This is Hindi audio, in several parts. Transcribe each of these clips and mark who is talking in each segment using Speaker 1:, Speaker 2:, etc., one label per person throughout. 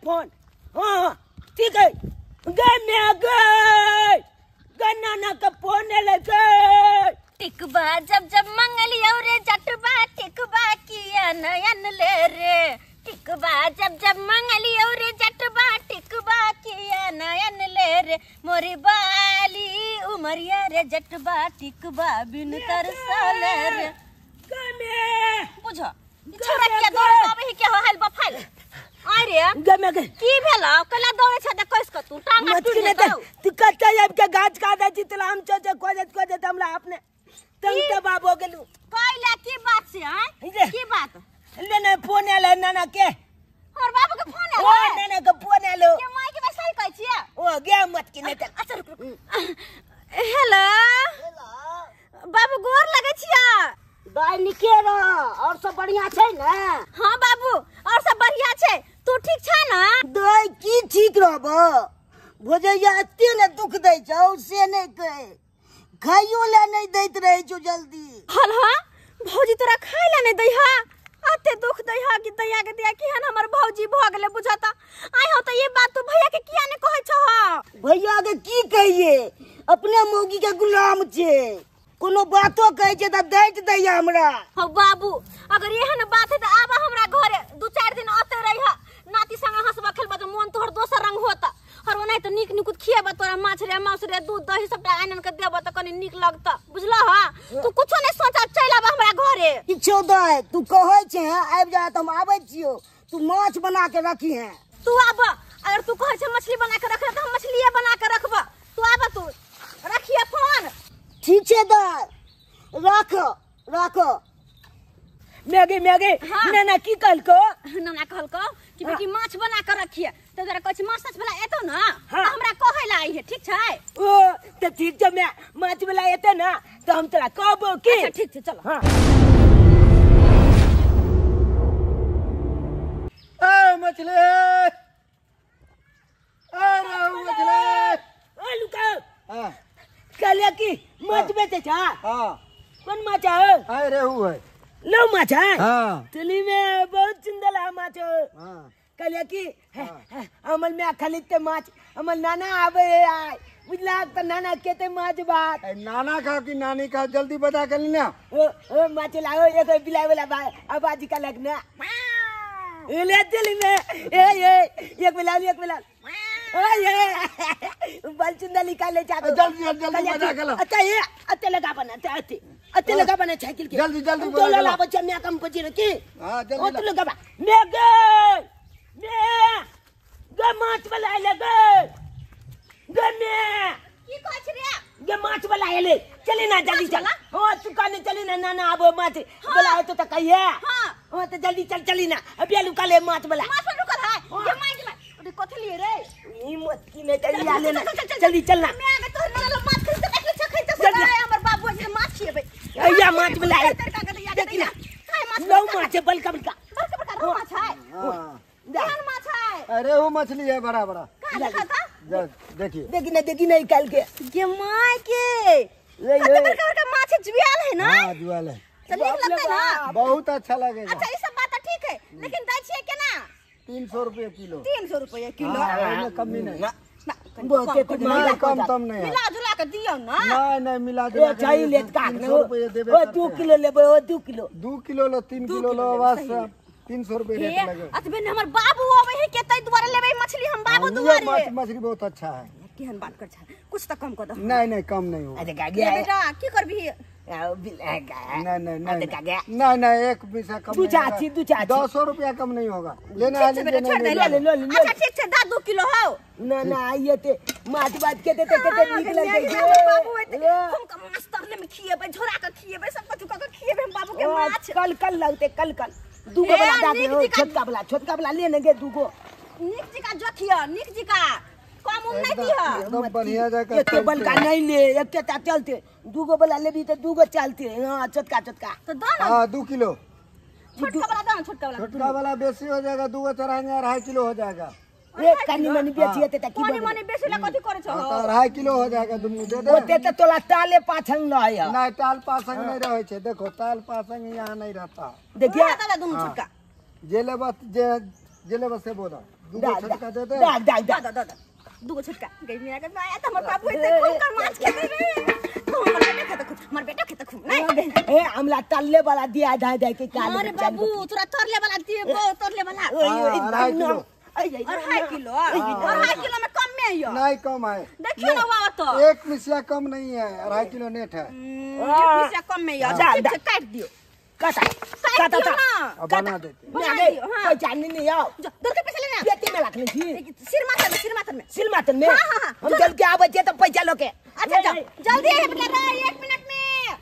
Speaker 1: फोन। हाँ ठीक है गए मैं गए नाना का फोन लगे
Speaker 2: टिकबा जब जब मंगलिया रे जटबा टिकबा किया नयन ले रे टिकबा जब जब मंगलिया रे जटबा टिकबा किया नयन ले रे मोरी बाली उमरिया रे जटबा टिकबा बिन तरसल रे बुझो छोरा किया दौड़ पावे ही क्या हाल बफाल अरे
Speaker 1: गमे गए
Speaker 2: की भेला कला दौड़े छ त कइस क तू टांगा टूट गेल
Speaker 1: तू कच्चा अब के गाछ काटा जितला हम चोचे खोजत हमरा अपने तंग बाप हो गेलू
Speaker 2: कहला की बात से हैं की बात
Speaker 1: लेने फोन आले नाना के
Speaker 2: और बाबू के फोन
Speaker 1: ओ
Speaker 2: आले
Speaker 1: नाना के फोन आलो
Speaker 2: के माय के बस सही कहै छियै
Speaker 1: ओ गे मत की ने
Speaker 2: अच्छा रुक हेलो बाबू गोर लगै छियै
Speaker 3: दाई निके र और सब बढ़िया छै ने
Speaker 2: हां बाबू और सब बढ़िया छै तू ठीक छ ना
Speaker 1: दाई की ठीक रहबो भोजैया एते ने दुख दै छौ से नहीं कहे खाइयो ले नहीं दैत रहे छौ जल्दी
Speaker 2: हल हां भौजी तोरा खाइ ले नहीं दै हा अते दुख दै हा कि दैया के दिया कि हन हमर भौजी भ गेले बुझाता आइ हो त ये बात तू भैया के किया ने कहै छ
Speaker 1: भैया के की कहिए अपने मौगी के गुलाम छे कोनो बातो कहे छे त दैत दैया हमरा
Speaker 2: हो बाबू अगर एहन बात है त आबा हमरा घरे दू चार दिन अते रही हा नाती संग हंसबा खेलबा त मन तोहर दोसर रंग होता और ओनै त निक निकुत खिएबा तोरा माछ रे मांस रे दूध दही सबटा आनन के देबा त कनी निक लगता बुझला हा तू कुछो नहीं सोचा चल आबा हमरा घरे
Speaker 1: किछो दाई तू कहै छे आबि जा त हम आबै छियो तू माछ बना के रखी है
Speaker 2: तू आबा अगर तू कहै छे मछली बना के रख त हम मछलीए बना के रखबा तू आबा तू रखिए फोन
Speaker 1: ठीक छे दाई राखो मैगी
Speaker 2: हाँ।
Speaker 1: नाना की कहलको
Speaker 2: नाना कहलको कि बेटी माछ बना के रखिए त जरा कहै माछ ताछ वाला एतो ना
Speaker 1: हाँ।
Speaker 2: त हमरा कहै ला आई है ठीक छै
Speaker 1: ओ त ठीक छे मैं माछ वाला एते ना तो हम तोरा कहबो की
Speaker 2: अच्छा ठीक छै चलो
Speaker 1: हां
Speaker 4: ए मछली अरे मछली
Speaker 1: ओ लुका
Speaker 4: हां
Speaker 1: कहले की माछ बेचे छ
Speaker 4: हां
Speaker 1: कौन माछ है
Speaker 4: आय रेहू है
Speaker 1: लो माछ है
Speaker 4: हां
Speaker 1: चली में बहुत सुंदर है माछ
Speaker 4: हां
Speaker 1: कहले की अमल में खरीदते माछ अमल नाना आवे आय बुझला त नाना केते माछ बात
Speaker 4: नाना का कि नानी का जल्दी बता कर लेना
Speaker 1: ओ माछ लाओ एक बिलाई वाला आवाज का लगना ले चली में एक बिलाई ओए बल सुंदर निकाले जा
Speaker 4: जल्दी बता कर
Speaker 1: अच्छा ये अते लगा बना अते लगा बना साइकिल के
Speaker 4: जल्दी
Speaker 1: बोला ला बच्चा मैं कम पची रखी
Speaker 4: हां
Speaker 1: ओ
Speaker 4: जल्दी
Speaker 1: तो लगा बा मैं गे माछ वाला लगे गे मैं
Speaker 2: की कहै छी रे
Speaker 1: गे माछ वाला ले चली ना जल्दी चल हां तू काने चली ना नाना अब माछ बोला तो कहिए
Speaker 2: हां
Speaker 1: हां तो जल्दी चली ना अबे लुका ले माछ वाला
Speaker 2: माछ रुकल है ये माय के अरे कथि लिए रे
Speaker 1: हिम्मत की नहीं चली आ लेना जल्दी चलना
Speaker 2: मैं आगे तोहर नाना माछ खरीद के देखले छ खैते से हमर बाबू जे माछ खिएबे
Speaker 1: या माछ वाला देखी ना
Speaker 2: काय माछ
Speaker 1: लो माछ बलका
Speaker 2: बड़का माछ है
Speaker 4: हां
Speaker 2: केहन माछ है
Speaker 4: अरे वो मछली है बड़ा
Speaker 2: का खाता
Speaker 4: देखिए
Speaker 1: देखी नहीं काल के
Speaker 2: ये माय के बड़का माछ जुआल है ना
Speaker 4: हां जुआल है
Speaker 2: चल नीक लगते ना
Speaker 4: बहुत अच्छा लगेगा
Speaker 2: अच्छा ये सब बात ठीक है लेकिन दै छिए केना
Speaker 4: 300 रुपए किलो
Speaker 2: 300 रुपए किलो
Speaker 4: हां कमी नहीं
Speaker 1: बहुत कुछ
Speaker 4: नहीं कम तम नहीं
Speaker 2: मिला जुला के दियो ना
Speaker 4: नहीं मिला जुला के
Speaker 1: चाहिए लेत काट ना
Speaker 4: 300 रुपए देबे
Speaker 1: ओ 2 किलो लेबे ओ 2 किलो
Speaker 4: 2 किलो लो 3 किलो लो बस 300 रुपए रेट लगे
Speaker 2: अतबे हमर बाबू होवे है के तै दुआरे लेबे मछली हम बाबू दुआरे
Speaker 4: मछली बहुत अच्छा है
Speaker 2: केहन बात कर छ कुछ त कम कर दो
Speaker 4: नहीं कम नहीं होगा
Speaker 1: अरे गागे
Speaker 2: बेटा की करबी
Speaker 4: नहीं एक पैसा कम
Speaker 1: दू चाची
Speaker 4: 200 रुपया कम नहीं होगा लेना है
Speaker 2: अच्छा ठीक छै दा 2 किलो हो
Speaker 1: ना आइए ते माछ बात के ते निकल गई
Speaker 2: बाबू हम का माछ तरले में खिएबे झोरा के खिएबे सब कुछ का खिएबे हम बाबू के माछ
Speaker 1: कल लगते कल दूगो वाला दाबे छोटका वाला लेने गे दूगो
Speaker 2: निक जी का जोथिया निक जी का कम नहीं दिया
Speaker 4: एकदम बढ़िया जगह
Speaker 1: एक बल का नहीं ले एक के चलते दूगो वाला लेबी तो दूगो चलते हां छोटका
Speaker 2: तो दो ना
Speaker 4: हां 2 किलो
Speaker 2: छोटका वाला दो ना
Speaker 4: छोटका वाला बेसी हो जाएगा दूगो चढ़ाएंगे 2.5 किलो हो जाएगा
Speaker 1: एक कनी मनी बेचिए ते की
Speaker 2: मनी मनी बेसी ला कथि करे छ
Speaker 4: 2.5 किलो हो जाएगा दुनु दे दे
Speaker 1: ओते तो तोला ताले पाछन लय
Speaker 4: नहीं ताल पासंग नहीं रहे छे देखो ताल पासंग यहाँ नहीं रहता
Speaker 1: देखिए
Speaker 2: दादा दुनु छोटका
Speaker 4: जेले बस से बोला दूगो छटका दे दे।
Speaker 1: डाल डाल डाल
Speaker 2: दादा दूगो छटका गई मिया के माया त हमर बाबू इते खूब कर माछ खेते रे हमर बेटा खेते खूब नहीं
Speaker 1: ए हमला तल्ले वाला दिया धा धा के काल
Speaker 2: अरे बाबू तोरा तरले वाला दिए बो तरले वाला
Speaker 4: अढ़ाई किलो।
Speaker 2: और 2.5 किलो और 2.5 किलो में कम में है
Speaker 4: नहीं कम है,
Speaker 2: देखियो ना बाबा तो
Speaker 4: एक मिसिया कम नहीं है, 2.5 किलो नेट है।
Speaker 2: से कम में है काट दियो
Speaker 1: काटा
Speaker 2: काट दियो ना
Speaker 4: अब बना देते।
Speaker 1: मैं गई कोई जाननी नहीं आओ
Speaker 2: दर के पैसे लेना
Speaker 1: पेटी में रखनी थी
Speaker 2: सिर माथन में
Speaker 1: सिल मातन में
Speaker 2: हाँ,
Speaker 1: हम चल के आवे तो पैसा लोके
Speaker 2: अच्छा जल्दी है बेटा 1 मिनट में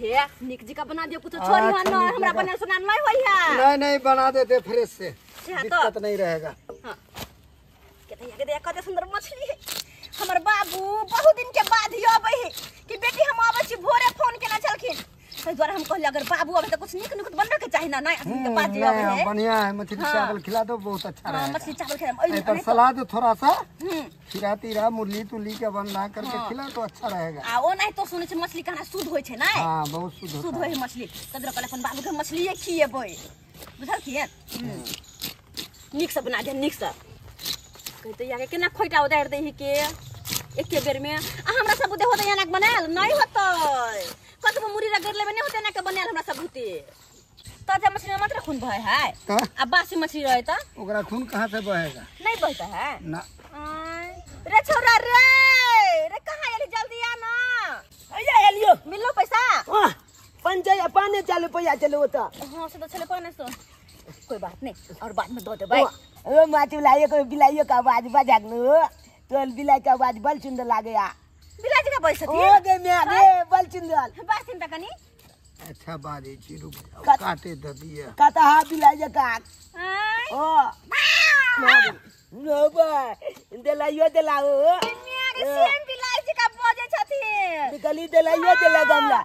Speaker 2: हे निक जी का बना दियो कुछ छोरी हां ना हमरा बने सुना नहीं होई है
Speaker 4: नहीं बना देते फ्रेश से,
Speaker 2: हाँ, तो।
Speaker 4: दिक्कत नहीं रहेगा।
Speaker 2: के देखा कते सुंदर मछली है हमर बाबू बहुत दिन के बाद ही आबै है कि बेटी हम आबै छी भोरे फोन केना चलखिन तै द्वारा हम कहले अगर बाबू आबै त कुछ निक बनबे के चाहि ना नहीं दिन के बाद ही आबै है
Speaker 4: बढ़िया है, मछली चावल खिला दो बहुत अच्छा
Speaker 2: हां
Speaker 4: रहेगा।
Speaker 2: मछली चावल खाए
Speaker 4: पर सलाद थोड़ा सा खीरा तीरा मुरली तुली के बना करके खिला तो अच्छा रहेगा।
Speaker 2: आ ओ नहीं तो सुनै छै मछली कहाँ शुद्ध होय छै नहीं
Speaker 4: हाँ बहुत शुद्ध
Speaker 2: शुद्ध
Speaker 4: होता
Speaker 2: होय
Speaker 4: है।
Speaker 2: मछली तदर कहले अपन बाबू के मछली खिएबै बुझल खिए निक से बना दे निक से कहते याके केना खोइटा उधार दे के एके बेर में आ हमरा सब बुते होते याना बनाल नहीं होतै कतबो मुरी रगड़ लेबे नहीं होते ना के बनाल हमरा सब बुते ताजा मछली में मात्र खून बहे है
Speaker 4: का?
Speaker 2: आ बासी मछली रहे त
Speaker 4: ओकरा खून कहाँ से बहेगा?
Speaker 2: नहीं बहता है
Speaker 4: ना
Speaker 2: रे छोरा रे कहां एली जल्दी आ ना
Speaker 1: अया एलियो
Speaker 2: मिलो पैसा
Speaker 1: वाह पंजे पाने चालू पैसा चलो होता
Speaker 2: हां से तो चले पाने से कोई बात नहीं और बाद में दो दे भाई
Speaker 1: ओ माटी लाइयो को बिलाइयो का आवाज बजागनु तोल बिलाई का आवाज बल सुंदर लागया
Speaker 2: बिलाजी का पैसा थी
Speaker 1: ओ दे मैं दे बल सुंदर
Speaker 2: बस चिंता कनी
Speaker 4: अच्छा बाजी छी रुक जाओ,
Speaker 1: का-
Speaker 4: काटे दे दिए।
Speaker 1: कता हा बिलाई का
Speaker 2: आय
Speaker 1: ओ नो बा देलाइयो देलाओ
Speaker 2: मिया के सेम बिलाजी का बोझे छथी
Speaker 1: निकली देलाइयो देला गमला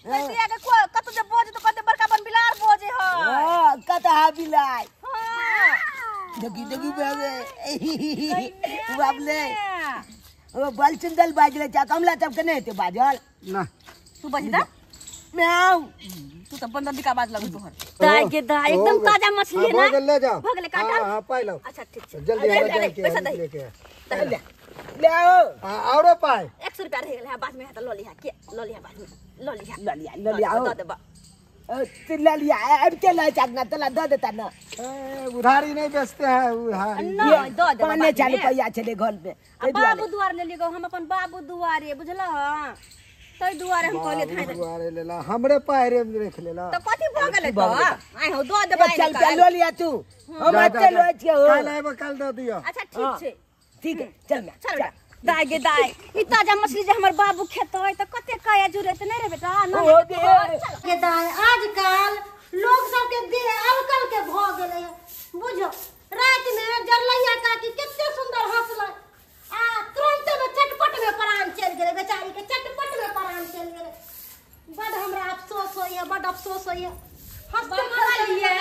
Speaker 2: कहतिया के को कत जे बोझ तो कते बड़का बन बिलार बोझे ह
Speaker 1: हां कता हा बिलाई
Speaker 2: हां
Speaker 1: दगी दगी बाबे बाबले ओ बल सुंदर बाजले चा कमला तब कने ते बाजल
Speaker 4: ना
Speaker 2: तू बजदा
Speaker 1: म्याऊ
Speaker 2: तू तो बंदर दिका बाज लगू तोहर दाई के दाई एकदम ताजा मछली है
Speaker 4: हाँ,
Speaker 2: ना
Speaker 4: ले जाओ।
Speaker 2: भगले काट
Speaker 4: हाँ, हाँ, पाई लो।
Speaker 2: अच्छा ठीक है
Speaker 4: जल्दी
Speaker 2: अरे,
Speaker 4: आ
Speaker 2: अरे,
Speaker 4: जाके
Speaker 2: पैसा दे
Speaker 4: लेके
Speaker 1: ले ले आओ
Speaker 4: हाँ, औरो पाए
Speaker 2: 100 रुपया रह गेल बाद में है तो लो लिया के लो लिया बाद में लो लिया
Speaker 1: ल लिया आओ
Speaker 2: दो दे बा
Speaker 1: ले लिया अब चला चाकना तला दे देता ना
Speaker 4: उधारी नहीं बेचते हैं उधारी।
Speaker 2: नहीं दो दे
Speaker 1: पाने चालू पैसा चले घर पे
Speaker 2: बाबू दुआर ले लियो हम अपन बाबू दुआरे बुझला तई दुआरे हम कहले थाई
Speaker 4: दुआरे लेला हमरे पायरे में रख लेला।
Speaker 2: तो कथि भ गेलै तो आइ हो दो दे बाई
Speaker 1: चल चल लो लिया तू हम चलो अच्छे हो
Speaker 4: कल आएबो कल दे दियो।
Speaker 2: अच्छा ठीक छे
Speaker 1: ठीक है चल मैं
Speaker 2: चल बेटा दाई गे दाई ई ताजा मछली जे हमर बाबू खेतै त कते काया जुरे त नहीं रे बेटा ना
Speaker 1: हो दे
Speaker 3: के दाय आजकल लोग सब के देह अलकल के भ गेले बुझो रात में जरलैया काकी कितने सुंदर हंसलै आ तुरंत में चटपट में प्राण चल गेले बेचारी के चटपट में प्राण चल गेले बड़ हमरा अफसोस होइए बड़ अफसोस होइए हंसते
Speaker 2: लिए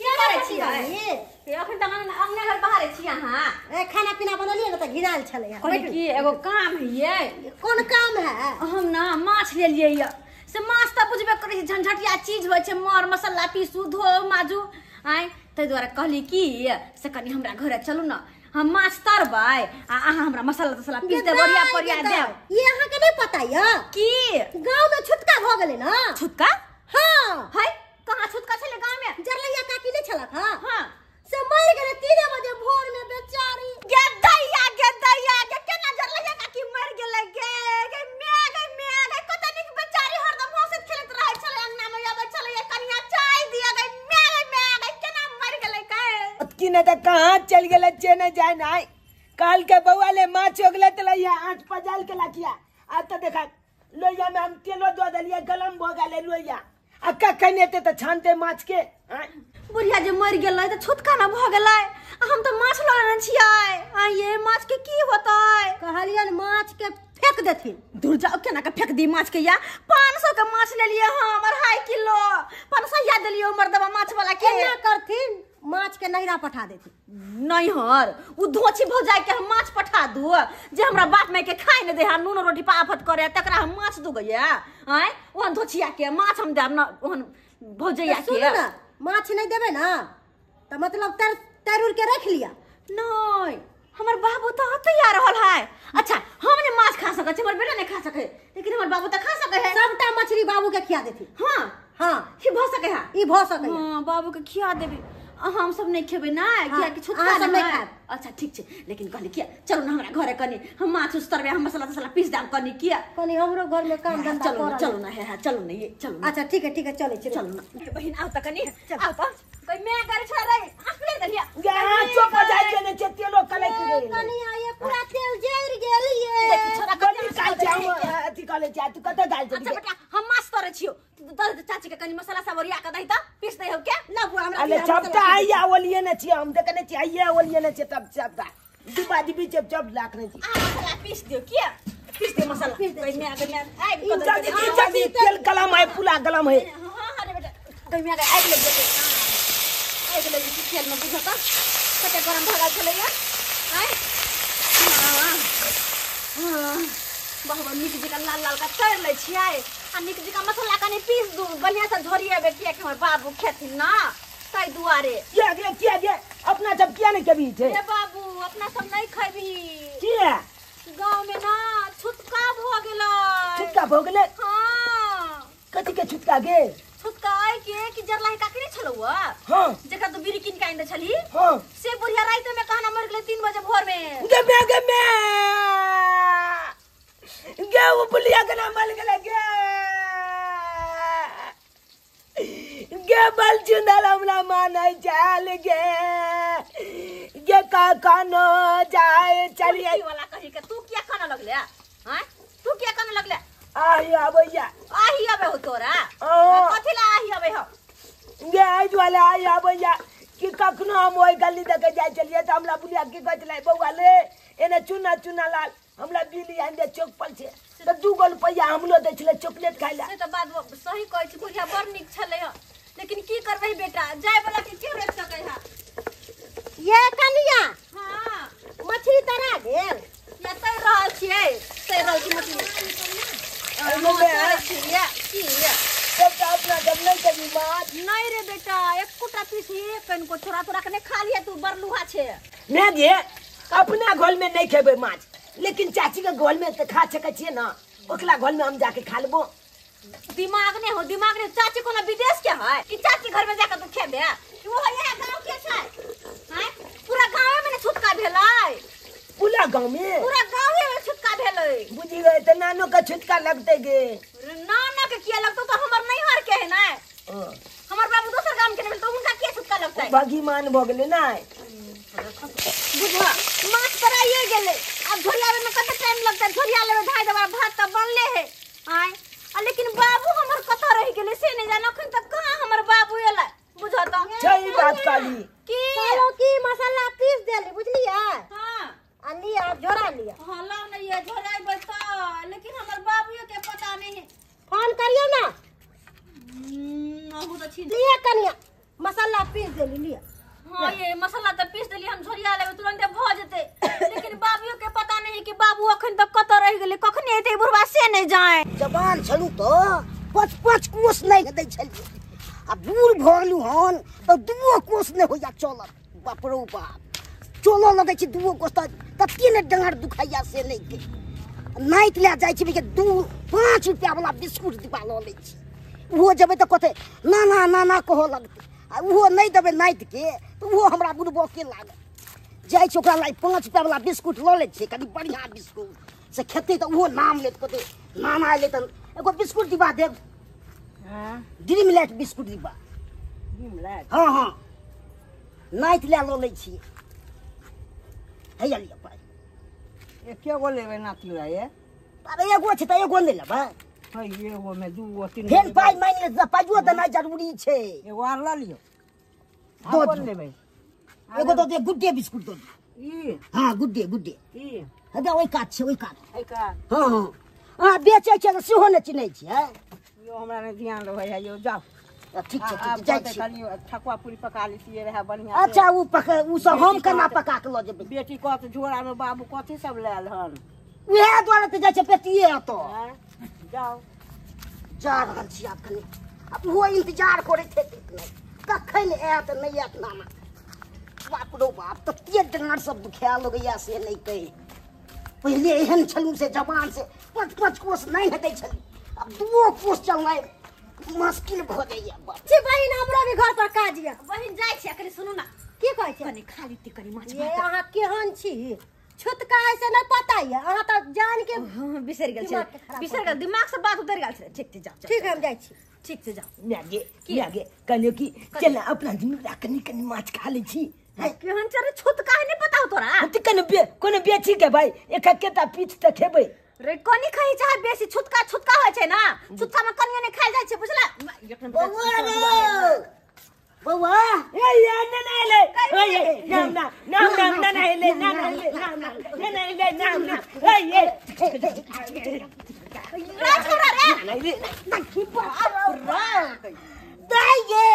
Speaker 3: क्या
Speaker 2: करे
Speaker 3: करे
Speaker 2: छियै?
Speaker 3: छियै
Speaker 2: ये अखन त अंगना घर बाहर छी अहाँ
Speaker 3: ए खाना पीना बनलिए न त घिनाल छले
Speaker 2: कहली की एगो काम है ये
Speaker 3: कौन काम है
Speaker 2: हम ना माछ ले लिए ये से माछ त बुझबे करै छी झंझटिया चीज होय छै मर मसाला पीसू धो माजू आइ तै द्वारा कहली की से कनी हमरा घरे चलू न हम माछ तरबै आ अहाँ हमरा मसाला तसाला पीस दे बढ़िया बढ़िया देब
Speaker 3: ये अहाँ के नहीं पता है
Speaker 2: की
Speaker 3: गांव में छुटका भ गेले ना
Speaker 2: छुटका
Speaker 3: हां
Speaker 2: है कहाँ छुटका छले गांव में
Speaker 3: जरलैया काकी नहीं छला था
Speaker 2: हां
Speaker 3: से मर गेले 3 बजे भोर में बेचारी
Speaker 2: गे दैया के केना जरलैया काकी मर गेलै गे गे कत निक बेचारी हरदम हंसत खेलत रहै छले अंगना में आबै छले कनिया चाय दिया गे केना मर गेलै के
Speaker 1: की न त कहां चल गेले चेने जाय नाय काल के बउआ ले माछ ओगले त लइया आठ पजाल के लाकिया आ त देखा लोइया में हम तेलो दो दलिया गलम भ गेले लोइया आ कखने ते त छानते माछ के
Speaker 2: बुढ़िया जे मर गेलै त छुटका ना भ गेलै हम त माछ ल लेने छियै आ ये माछ के की होतै
Speaker 3: कहलियन माछ के फेंक देथिन
Speaker 2: दूर जाओ केना के फेंक दी माछ के या 500 के माछ ले लिए हम 2.5 किलो 500 या देलियो मर्दबा माछ वाला के
Speaker 3: केना करथिन माछ के नैरा पठा देथिन
Speaker 2: नहीं हर उ धोची भौजाई के हम माछ पठा दू जे हमरा बाप में के खाए न दे हा नून रोटी पाफत करे तकरा हम माछ दू गया आय ओहन धोचिया के माछ हम देब न ओहन भौजैया
Speaker 3: सुन
Speaker 2: के
Speaker 3: ना माछ नहीं देबे ना तो मतलब तैरूर के रख लिया
Speaker 2: नहीं हमर बाबू तो तैयार रहल है। अच्छा हमने माछ खा सके हमर बेटा नहीं खा सके लेकिन हमर बाबू तो खा सके है।
Speaker 3: सबटा मछली बाबू के खिया देती।
Speaker 2: हाँ
Speaker 3: हाँ
Speaker 2: ही भ सके है
Speaker 3: ई भ सके।
Speaker 2: हाँ बाबू के खिया देबी हम सब नहीं खेबे ना किया कि छुटका
Speaker 3: सब नहीं
Speaker 2: है।
Speaker 3: खाएब।
Speaker 2: अच्छा ठीक छे लेकिन कहली किया चलो ना हमरा घरे कनी हम माछ उस्तरबे हम मसाला तसाला पीस दाम कनी किया
Speaker 3: कनी हमरो घर में काम धंधा
Speaker 2: चलो ना
Speaker 3: कर।
Speaker 2: चलो ना है चलो ना ये चलो ना
Speaker 3: अच्छा ठीक है चले
Speaker 2: चलो ना बहन आओ त कनी आओ त कोई मैं घर छोड़ रही हंसले दलिया
Speaker 1: यहाँ चुप हो जाए जने चेतिए लोग कले के
Speaker 3: कनी आए पूरा तेल जर गेलिए।
Speaker 2: देखी छोरा
Speaker 1: कनी काल जाऊ अथी कले जा तू कत गाल
Speaker 2: अच्छा बेटा हम माछ तरे छियो दर चाची के कनी मसाला सब ओरिया के दही त पीस दे हो के
Speaker 3: ना बुआ हमरा
Speaker 1: अले चपटा आइया ओलिए न छी हम देखने छी आइया ओलिए न छी तब चपटा डिब्बा डिब्बी चप लाखने छी
Speaker 2: मसाला पीस दियो के पीस दे मसाला कोई मैं अगर मैं आई
Speaker 1: जल्दी तेल गलम है पूरा गलम है।
Speaker 2: हां रे बेटा कोई मैं आग लग जाते आग लग जाती तेल में बुझा त कते गरम भगा चले या आई हां बाबा निक जी का लाल लाल का कर ले छियै आ निक जी का मसाला कनी पीस दू बढ़िया से झोरिया बेटिया के हमर बाबू खेथिन ना तै दुआरे
Speaker 1: किया गे अपना जब किया नहीं कभी थे
Speaker 2: ए बाबू अपना सब नहीं खैबी
Speaker 1: किया
Speaker 2: गांव में ना छुटका भ गेलै
Speaker 1: छुटका हो गेले
Speaker 2: हां
Speaker 1: कथी के छुटका गे
Speaker 2: छुटका आई के जरलाई का करे छलौआ
Speaker 1: हां
Speaker 2: जेका तो बीड़ी किन के आइन दे छली
Speaker 1: हां
Speaker 2: से बुढ़िया रात में कहना मर गेलै 3 बजे भोर में
Speaker 1: गे वो बुलिया के नाम मल गेले गे बल चुंदल हमरा मानै चाल गे का कानो जाए चलिए
Speaker 2: वाला कही के तू क्या खाना लगले हैं तू क्या खाना लगले
Speaker 1: आही आबैया
Speaker 2: आही आबे हो तोरा
Speaker 1: ओ।
Speaker 2: कथि ला आही आबे हो
Speaker 1: गे आज वाला आही आबैया कि कखनो हम ओइ गली देखे जाय चलिए त हमरा बुलिया की कहत लै बौआ ले एने चुना चुना लाल हमरा बिली आइन दे चौक पर से त 2 रुपया हमलो दै छले चॉकलेट खाइ ला
Speaker 2: से तो बात सही कहै छी बुढ़िया बड़ निक छले ह लेकिन की करबै बेटा जाय वाला के के रोक सकै है
Speaker 3: ये कनिया
Speaker 2: हां
Speaker 3: मछली तरा गेल
Speaker 2: या तै रहल छियै तै रहल छी मछली की
Speaker 1: सब अपना जब नहीं कभी बात
Speaker 2: नहीं रे बेटा एक कुटा पीस ही कन को छोरा तोरा कने खा लिया तू बरलुहा छे
Speaker 1: मैं गे अपना घर में नहीं खेबे माछ लेकिन चाची के घर में तो खा सके छिए ना ओकला घर में हम जाके खा लेबो
Speaker 2: दिमाग ने चाची को ना विदेश के है कि चाची घर में जाकर तू खेबे वो यहां गांव के छै हैं पूरा गांव में छुटका भेलै
Speaker 1: पूरा गांव में
Speaker 2: छुटका भेलै
Speaker 1: बुझी गए तो नानो का छुटका लगते गे
Speaker 2: नाना के किया लगतो तो हमर नहीं हर के है ना हमर बाबू दोसर गांव के नहीं तो उनका के छुटका लगतै
Speaker 1: भगीमान भ गेले ना
Speaker 2: बुझवा माछ कराइए गेले अब झोरिया में कते टाइम लगता झोरिया लेवे ढाई दबा भात त बनले है आय लेकिन बाबू हमर कथा रह गेले से नहीं जानो अखन तक कहां हमर बाबू एला बुझा त
Speaker 1: सही बात काली
Speaker 3: की मसाला पीस देली बुझलिए।
Speaker 2: हां
Speaker 3: आ लिया झोरा लिया
Speaker 2: हल्ला नहीं है झोराई बता लेकिन हमर बाबू के पता नहीं है
Speaker 3: फोन करियो ना
Speaker 2: बहुत अच्छी
Speaker 3: लिया कनिया मसाला पीस देली लिया।
Speaker 2: हां ये मसाला तो पीस देली हम झोरिया लेवे तुरंत भ जेते लेकिन बाबू के पता नहीं है कि बाबू अखन तक कत रह गेले कखनी एते बुढ़वा से नहीं जाए
Speaker 3: जवान छलू तो 5-5 कोस नहीं दै छलिए आ बूढ़ भगलू हन तो 2 कोस नहीं होया चलत बाप रो बाप चलो लगे छी 2 कोस तत्ते ने डांर दुखाइया से नहीं के नाइट ले जाय छी के 5 रुपया वाला बिस्कुट दिबा ल ले छी वो जबे तो कते नाना नाना कहो लगते आ वो नहीं देबे नाइट के तो वो हमरा बुढ़बो के लागे जाय छी ओकरा लाई 5 रुपया वाला बिस्कुट ल ले छी कनी बढ़िया बिस्कुट से खेते तो वो नाम लेत कते नाना ले त एगो बिस्कुट दिबा देब। हां ड्रीम लाइट बिस्कुट दिबा ड्रीम लाइट हां हां नाइट ले लो ले छी हैया लिया पाई
Speaker 5: एके गो लेबे नाती ला ये
Speaker 3: अरे एगो छै त एगो ले लेबा
Speaker 5: है एगो में 2 3
Speaker 3: फेन पाई मांग ले पाइयो देना जरूरी छै
Speaker 5: एगो आर ला लियो
Speaker 3: दो
Speaker 5: कौन लेबे
Speaker 3: एगो तो दे गुड्डे बिस्कुट दो
Speaker 5: ई
Speaker 3: हां गुड्डे
Speaker 5: ई
Speaker 3: हदा ओइ काट छै ओइ काट
Speaker 5: है का
Speaker 3: हां हां हां बेचै छै त सेहो ने चिन्है छै
Speaker 5: यो हमरा ने ध्यान रहे है यो जाओ
Speaker 3: ठीक छै
Speaker 5: आप
Speaker 3: जाय
Speaker 5: जाते
Speaker 3: छी।
Speaker 5: खाली ठकुआ पूरी पका लीजिए रहे बढ़िया
Speaker 3: अच्छा उ सब हम केना पका के ल जेबै
Speaker 5: बेटी कत झोरा में बाबू कथि सब लेल हन
Speaker 3: उहे द्वारे त जाय छै पेटिए हतो
Speaker 5: हैं जाओ
Speaker 3: जा रहल छी आब कनी अब वो इंतजार करैत हेतै नहीं कखन आयत नहीं आयत नाना
Speaker 1: बाप रो बाप तते डांट सब दुखा लगैया से नहीं कहे पहले एहन छलू से जबान से 5-5 कोस नहीं हेतै छल अब 2 कोस चलनाइ मुश्किल भ जाइए बाप
Speaker 3: छी बहिन हमरा भी घर पर काज या
Speaker 2: बहिन जाइ छै कनी सुनू ना
Speaker 3: की कहै छै
Speaker 2: कनी खाली ती कनी माछ
Speaker 3: ये अहाँ केहन छी छुतका ऐसे नहीं पता है अहाँ तो जान के
Speaker 2: बिसरि गेल छै बिसरि गेल दिमाग से बात उतर गेल छै ठीक छै जाओ
Speaker 3: ठीक है हम जाइ छी
Speaker 2: ठीक छै जाओ
Speaker 1: म्यागे कहलियो कि चल अपना जिम्मेदार कनी माछ खा लै छी
Speaker 2: केहन चरे छुत काहे नहीं पता हो तोरा
Speaker 1: त कोनो बेची के भाई एक केता पीछ त खेबै
Speaker 2: रे कोनी खाई चाहे बेसी छुतका होय छै ना छुतका में कनियो नहीं खाइ जाइ छै बुझला
Speaker 1: बउआ ए या ना ले ए ना ले ए
Speaker 2: रा छोरा रे
Speaker 1: दाइए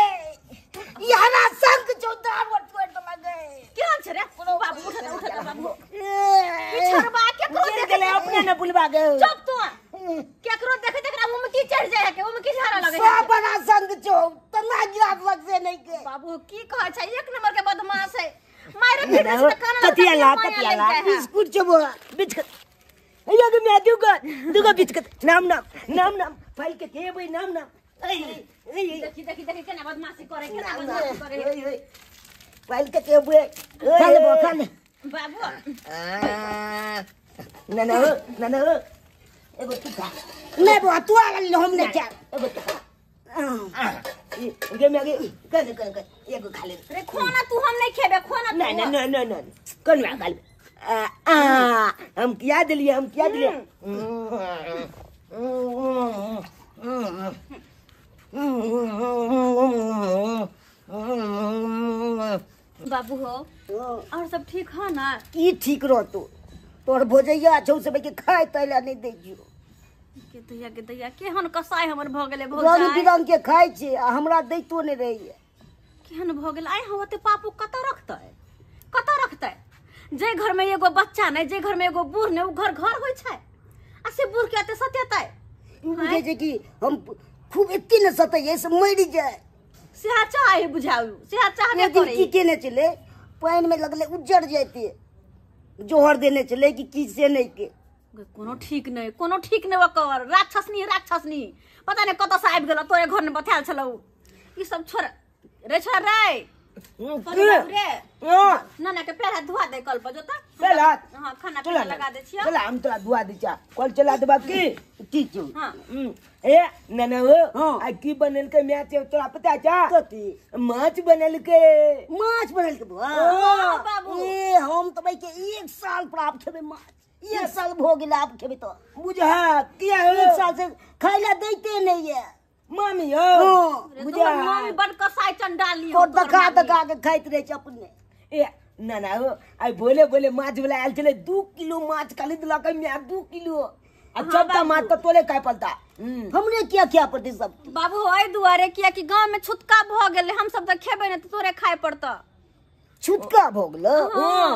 Speaker 1: याना संग चौदा वट लगे
Speaker 2: केहन छै रे बाबू उठा बाबू ई छोरबा केकरो देखे
Speaker 1: ले अपने न बुलवा गए
Speaker 2: चुप तू केकरो देखे देखरा मुंह में की चढ़ जाय के मुंह में की झारा लगे
Speaker 1: सब बड़ा संग चौ तना गिरात लग से नहीं के
Speaker 2: बाबू की कहै छै एक नंबर के बदमाश है मारे फिर से कान
Speaker 1: ततिया बिस्कुट चबो बिस्कुट अयो के मैं दुगो बिस्कुट नाम फाइल के देबै नाम
Speaker 2: देखी केना बदमाशी करे
Speaker 1: फाइल के देबै खाले
Speaker 2: बाबू
Speaker 1: ना एगो टिका नहीं बो तू आ गल हम नहीं क्या एगो टिका ये मैं कर एगो खा ले
Speaker 2: रे खाना तू हम नहीं खेबे खाना
Speaker 1: नहीं कौन बा गल हम क्या दिलिए
Speaker 2: बाबू हो और सब ठीक है ना
Speaker 1: की ठीक रहतो तोर भोजैया छौ से के खाय तैला नहीं दै जियो
Speaker 2: के दैया केहन कसाई हमर भ गेले
Speaker 1: रंग
Speaker 2: भौजाई
Speaker 1: बिरंग के खाय छै आ हमरा दैतो नहीं रही
Speaker 2: केहन भ गेल आइ होते पापू कत रखतै जे घर में एगो बच्चा नहीं जे घर में एगो बूढ़ नहीं उ घर होय छै आ से बूढ़ के आते सतेतै
Speaker 1: बुझे छै कि हम खूब एत्ती न सतैए से मरि जाए
Speaker 2: सेहा चाहे बुझाऊ सेहा चाहबे करे
Speaker 1: की केने चले पानी में लगले उजड़ जाते जोहर देने चले कि से नहीं के
Speaker 2: कोनो ठीक नहीं ओकर राक्षसनी पता नहीं कत से आबि गेल तोरे घर में बतायल छलौ ई सब छोड़ रे नाना के पैर हाथ धुआ दे कल पर जोता
Speaker 1: चल
Speaker 2: हां खाना पीना लगा दे छियो
Speaker 1: चल हम तोरा धुआ दै छा कल चला देबा की ठीक छै
Speaker 2: हां
Speaker 1: ए नाना हो आ की बनल के मैच तोरा पता छा कथि माछ बनल के बुआ
Speaker 2: बाबू
Speaker 1: ए हम त भाई के 1 साल प्राप्त खेबे माछ 1 साल भ गेल आप खेबे तो बुझा किया 1 साल से खाइला दैते नहीं है मामी हो
Speaker 2: बुझा मम्मी बड़ कसाई चंडाली हो
Speaker 1: तो दका के खाइत रहे छ अपने ए नाना हो आई बोले माछ वाला आयल चले 2 किलो माछ खरीद लक मैं 2 किलो आ चपटा माछ तो तोले काय पड़ता हमने क्या पड़ती सब
Speaker 2: बाबू ओइ दुआरे किया कि गांव में छुटका भ गेले हम सब त खेबे न त तोरे खाय पड़ता
Speaker 1: छुटका भ गेलो हां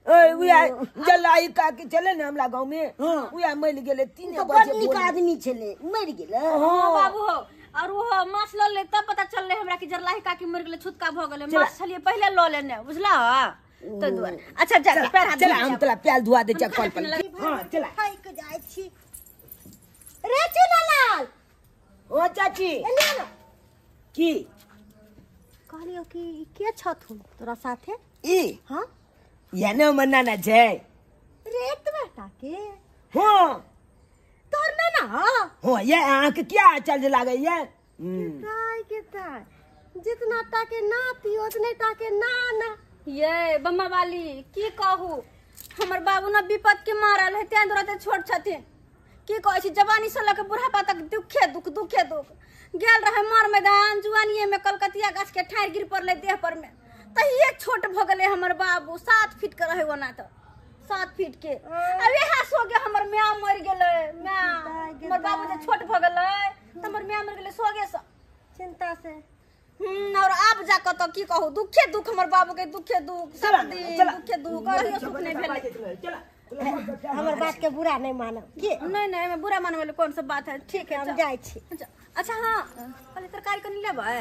Speaker 1: ए उया जलाई का के चले न हमरा गांव में उया मर गेले 3 बजे निक आदमी छले मर गेले
Speaker 2: हां बाबू हो और वो माछ ल ले तब पता चलले हमरा कि जरलाही का के मर गेले छुटका भ गेले माछ छलिए पहले ल लेने बुझला तो दुआरे अच्छा जा पैर हाथ
Speaker 1: चला हम तला प्याल धुआ दे जा कल पर हां चला
Speaker 3: खाई के जाय छी रे चुनालाल
Speaker 1: ओ चाची की
Speaker 3: कहलियो कि के छथुन तोरा साथे
Speaker 1: ई
Speaker 3: हां
Speaker 1: याने मनाना छै
Speaker 3: रेत बेटा के
Speaker 1: हां
Speaker 3: तोर में ना
Speaker 1: हो ये आंख क्या चल लागे ये
Speaker 3: काय के ताय जितना ताके नाती उतने ताके नाना
Speaker 2: ये बम्मा वाली की कहू हमर बाबू न विपद के मारल है तें दुराते छोट छथिन की कहै छी जवानी से लके बुढ़ापा तक दुखे दुख गेल रहे मर मैदान जुआनिए में कलकतिया गाछ के ठाड़ गिर पड़ले देह पर में तहिए छोट भ गेले हमर बाबू 7 फीट के रहे ओना त 7 फीट के अब एहा सो गे हमर मां मर गेले मां हमर बाबू जे छोट भ गेले त हमर मां मर गेले सोगे से
Speaker 3: चिंता से
Speaker 2: और आप जाकर तो की कहू दुख हमर बाबू के दुखे दुख सब दिन दुखे दुख कहियो सुख नहीं भेले
Speaker 1: चला
Speaker 3: हमर बात के बुरा नहीं मानो की
Speaker 2: नहीं मैं बुरा मानने वाली कौन सा बात है
Speaker 3: ठीक है हम जाय छी
Speaker 2: अच्छा हां पहले तरकारी कनी लेबै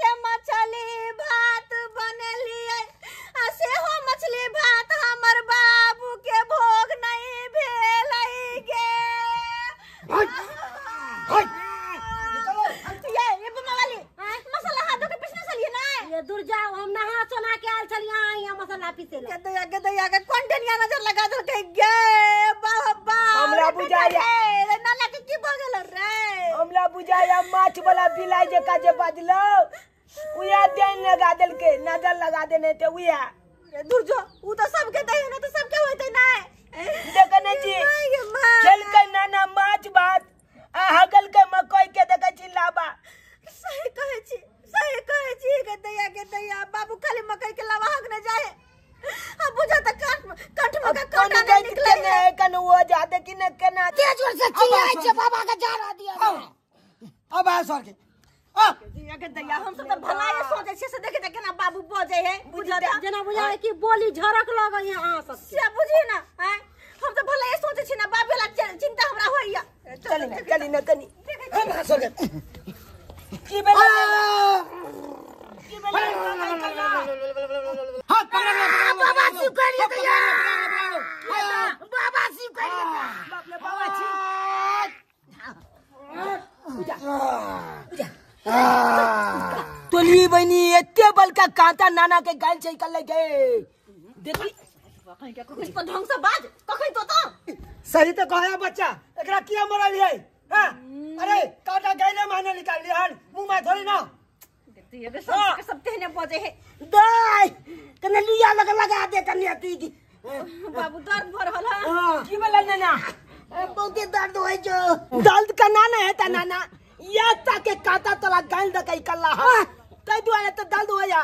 Speaker 2: गे बाबा
Speaker 1: हमरा बुझाया
Speaker 2: रे नाना के की भ गेल रे
Speaker 1: हमरा बुझाया माछ वाला बिलाई जे का जे बाजलो उया देन लगा देल के नजर लगा देने ते उया
Speaker 2: दूर जो उ तो सबके दे ना तो सबके होते ना
Speaker 1: देखने छी खेल के नाना माछ भात आ हगल के मकई के देखे छी लाबा
Speaker 2: सही कहे छी के दैया बाबू खाली मकई के लावा हग न जाए अब बुझा त कंठ में का कांटा नहीं निकले
Speaker 1: ने कन वो जादे कि न केना
Speaker 3: तेज जोर से चिल्लाए छे बाबा के जरा दिया
Speaker 4: अब आ सर के
Speaker 2: दिया के दैया हम सब त भलाई सोचे छे से देखे केना बाबू बजे है बुझा त
Speaker 3: जना बुझाए कि बोली झरक लगे है आ सब
Speaker 2: से बुझी ना हैं हम तो भलाई सोचे छी ना बाबू वाला चिंता हमरा होइया
Speaker 1: चली न कनी
Speaker 4: अब आ सर के
Speaker 1: की बेला
Speaker 4: हां पकड़
Speaker 3: बाबा शिव करिए दैया बाबा शिव करिए
Speaker 1: बाप रे बाबा छी तोली बनी एते बलका कांटा नाना के गाल से निकल गए देखी
Speaker 2: कहीं के कुछ पर ढंग से बाज कहीं तो
Speaker 4: सही तो कहया बच्चा एकरा किया मरल है हां अरे काटा गैले माने निकाल लिया मुंह में थोड़ी ना
Speaker 2: ये के सब तेने बजे है
Speaker 4: दाई कने लिया लगा दे कने तू की
Speaker 2: बाबू दर्द भर हला
Speaker 1: की बोला नाना
Speaker 4: बहुते दर्द होय जो
Speaker 1: दर्द का नाना है ता नाना या ताके काटा तला गाल द कई कल्ला है तै दुआरे तो दर्द हो जा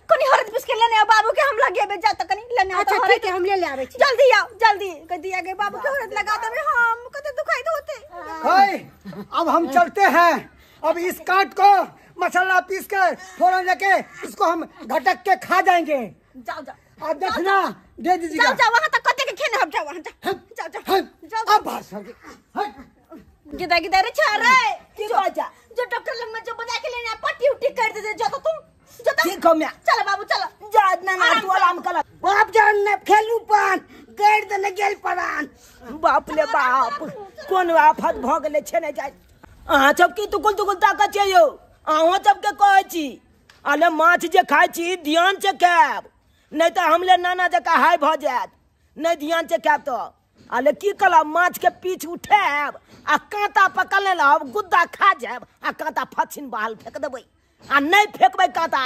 Speaker 2: कनी हरद बिस्के लेने आ बाबू के हम लगे बे जा त कनी लेने आ
Speaker 3: अच्छा ठीक है हम ले आवे छी
Speaker 2: जल्दी आओ जल्दी कह दिया के बाबू के हरद लगा देबे हम कते दुखाई होते
Speaker 4: हाय अब हम चलते हैं अब इस काट को मसाला पीस कर फोरन लेके इसको हम घटक के खा जाएंगे
Speaker 2: जाओ
Speaker 4: आप देखना दे दीजिएगा
Speaker 2: जाओ वहां तक कते के खेने हम जाओ वहां जाओ
Speaker 4: अब भाषा
Speaker 2: गिदा रे छारे
Speaker 1: की बाजा
Speaker 2: जो डॉक्टर लम्मा जो बता के लेने पट्टी उट्टी कर दे जो तो तू जो तो
Speaker 1: ठीक हो मैं
Speaker 2: चल बाबू चल
Speaker 1: जा नाना तू आराम कर
Speaker 4: बाप जान ने खेलू पान गैर दने गेल परान
Speaker 1: बाप ले बाप कोन आफत भ गेले छे ने जाय अहाँ सबकी तुकुल ताकत छै यो अहाँ सबके कहै छी अले माछ जे खाइ छी ध्यान से खायब नहीं तो हमले नाना जका हाय भ जात नहीं ध्यान से खायब तो अले की कला माछ के पीछ उठाब आ कांटा पकड़ने रहब गुद्दा खा जाब आ कांटा फछिन बहाल फेंक देबै आ नहीं फेंकबै कांटा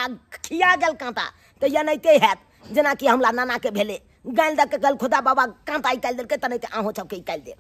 Speaker 1: खिया गेल कांटा तो या नहीं ते हैत जेना कि हमरा नाना के भेले गाल द के गल खुदा बाबा कांटा निकाल देलकै त नहीं ते अहाँ सबके निकाल देब